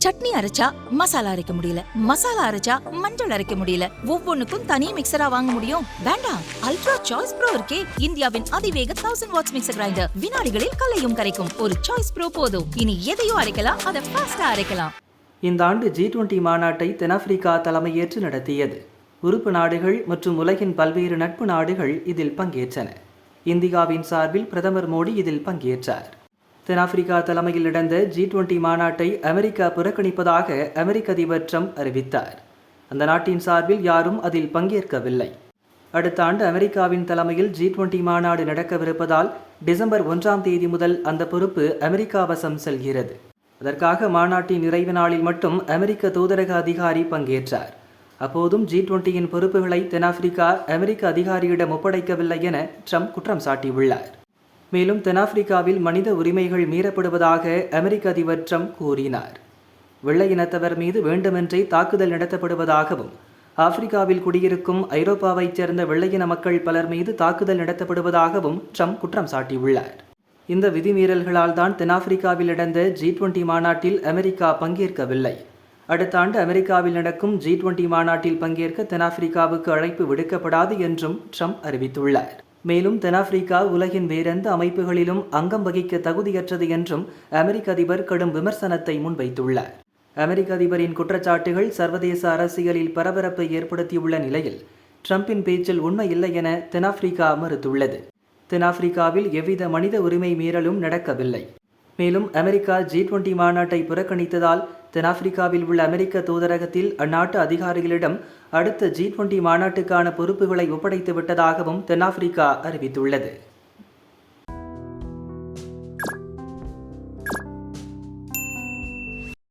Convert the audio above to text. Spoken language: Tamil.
சட்னி அரைச்சா மசாலா அரைக்க முடியல, மசாலா அரைச்சா மஞ்சள் அரைக்க முடியல, ஒவ்வொன்னுக்கும் தனி மிக்சரா வாங்க முடியும்? வேண்டாம், அல்ட்ரா சாய்ஸ் ப்ரோ இருக்கே, இந்தியாவின் அதிவேக 1000 வாட்ஸ் மிக்சர் கிரைண்டர், வினாடிகளில் கல்லையும் கரைக்கும் ஒரு சாய்ஸ் ப்ரோ போதும். இனி எதையும் அரைக்கலாம், அதை ஃபாஸ்டா அரைக்கலாம். இந்த ஆண்டு G20 மாநாட்டை தென்னாப்பிரிக்கா தலைமையேற்று நடத்தியது. உறுப்பு நாடுகள் மற்றும் உலகின் பல்வேறு நட்பு நாடுகள் இதில் பங்கேற்றன. இந்தியாவின் சார்பில் பிரதமர் மோடி இதில் பங்கேற்றார். தென்னாப்பிரிக்கா தலைமையில் நடந்த G20 மாநாட்டை அமெரிக்கா புறக்கணிப்பதாக அமெரிக்க அதிபர் ட்ரம்ப் அறிவித்தார். அந்த நாட்டின் சார்பில் யாரும் அதில் பங்கேற்கவில்லை. அடுத்த ஆண்டு அமெரிக்காவின் தலைமையில் G20 மாநாடு நடக்கவிருப்பதால் டிசம்பர் 1ஆம் தேதி முதல் அந்த பொறுப்பு அமெரிக்கா வசம் செல்கிறது. அதற்காக மாநாட்டின் நிறைவு நாளில் மட்டும் அமெரிக்க தூதரக அதிகாரி பங்கேற்றார். அப்போதும் G20யின் பொறுப்புகளை தென்னாப்பிரிக்கா அமெரிக்க அதிகாரியிடம் ஒப்படைக்கவில்லை என ட்ரம்ப் குற்றம் சாட்டியுள்ளார். மேலும் தென்னாப்பிரிக்காவில் மனித உரிமைகள் மீறப்படுவதாக அமெரிக்க அதிபர் ட்ரம்ப் கூறினார். வெள்ளை இனத்தவர் மீது வேண்டுமென்றே தாக்குதல் நடத்தப்படுவதாகவும், ஆப்பிரிக்காவில் குடியிருக்கும் ஐரோப்பாவைச் சேர்ந்த வெள்ளையின மக்கள் பலர் மீது தாக்குதல் நடத்தப்படுவதாகவும் ட்ரம்ப் குற்றம் சாட்டியுள்ளார். இந்த விதிமீறல்களால் தான் தென்னாப்பிரிக்காவில் நடந்த G20 மாநாட்டில் அமெரிக்கா பங்கேற்கவில்லை. அடுத்த ஆண்டு அமெரிக்காவில் நடக்கும் G20 மாநாட்டில் பங்கேற்க தென்னாப்பிரிக்காவுக்கு அழைப்பு விடுக்கப்படாது என்றும் ட்ரம்ப் அறிவித்துள்ளார். மேலும் தென்னாப்பிரிக்கா உலகின் வேறெந்த அமைப்புகளிலும் அங்கம் வகிக்க தகுதியற்றது என்றும் அமெரிக்க அதிபர் கடும் விமர்சனத்தை முன்வைத்துள்ளார். அமெரிக்க அதிபரின் குற்றச்சாட்டுகள் சர்வதேச அரசியலில் பரபரப்பை ஏற்படுத்தியுள்ள நிலையில் ட்ரம்பின் பேச்சில் உண்மை இல்லை என தென்னாப்பிரிக்கா மறுத்துள்ளது. தென்னாப்பிரிக்காவில் எவ்வித மனித உரிமை மீறலும் நடக்கவில்லை. மேலும் அமெரிக்கா G20 மாநாட்டை புறக்கணித்ததால் தென்னாப்பிரிக்காவில் உள்ள அமெரிக்க தூதரகத்தில் அந்நாட்டு அதிகாரிகளிடம் அடுத்த G20 மாநாட்டுக்கான பொறுப்புகளை ஒப்படைத்து விட்டதாகவும் தென்னாப்பிரிக்கா அறிவித்துள்ளது.